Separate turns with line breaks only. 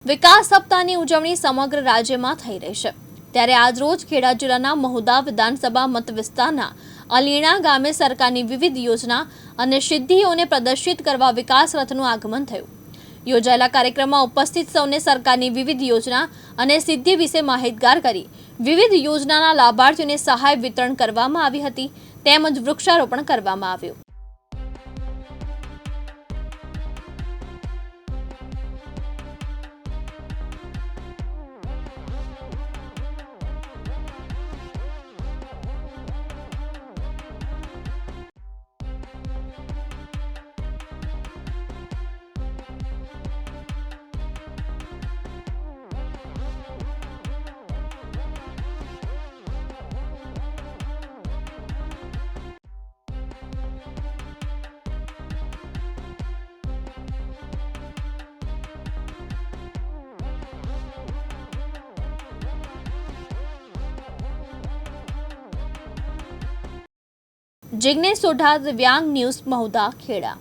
વિકાસ સપ્તાહની ઉજવણી સમગ્ર રાજ્યમાં થઈ રહી છે। ત્યારે આજરોજ ખેડા જિલ્લાના મહુધા વિધાનસભા મત વિસ્તારના અલીણા ગામે સરકારની વિવિધ યોજના અને સિદ્ધિઓને પ્રદર્શિત કરવા વિકાસ રથનું આગમન થયું। યોજાયેલા કાર્યક્રમમાં ઉપસ્થિત સૌને સરકારની વિવિધ યોજના અને સિદ્ધિ વિશે માહિતગાર કરી વિવિધ યોજનાના લાભાર્થીઓને સહાય વિતરણ કરવામાં આવી હતી તેમજ વૃક્ષારોપણ કરવામાં આવ્યું। जिग्नेश सोढा, दिव्यांग न्यूज़, महुधा, खेड़ा।